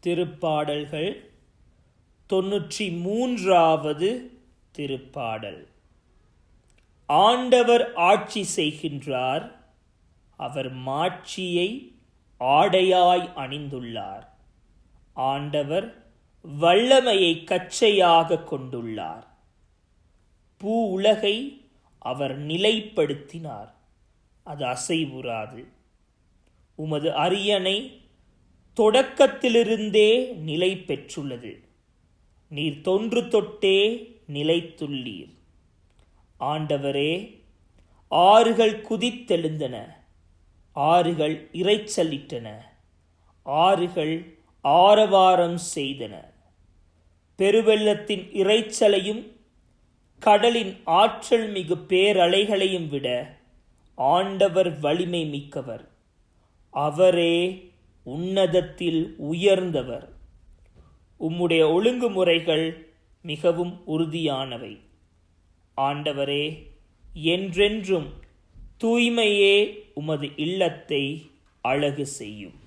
திருப்பாடல்கள் 93வது திருப்பாடல். ஆண்டவர் ஆட்சி செய்கின்றார், அவர் மாட்சியை ஆடையாய் அணிந்துள்ளார். ஆண்டவர் வல்லமையை கச்சையாக கொண்டுள்ளார். பூ உலகை அவர் நிலைப்படுத்தினார், அது அசைவுறாது. உமது அரியணை தொடக்கத்திலிருந்தே நிலை பெற்றுள்ளது. நீர் தொன்று தொட்டே நிலைத்துள்ளீர். ஆண்டவரே, ஆறுகள் குதித்தெழுந்தன, ஆறுகள் இரைச்சலிட்டன, ஆறுகள் ஆரவாரம் செய்தன. பெருவெள்ளத்தின் இரைச்சலையும் கடலின் ஆற்றல் மிகு பேரலைகளையும் விட ஆண்டவர் வலிமை மிக்கவர். அவரே உன்னதத்தில் உயர்ந்தவர். உம்முடைய ஒழுங்குமுறைகள் மிகவும் உறுதியானவை. ஆண்டவரே, என்றென்றும் தூய்மையே உமது இல்லத்தை அழகு செய்யும்.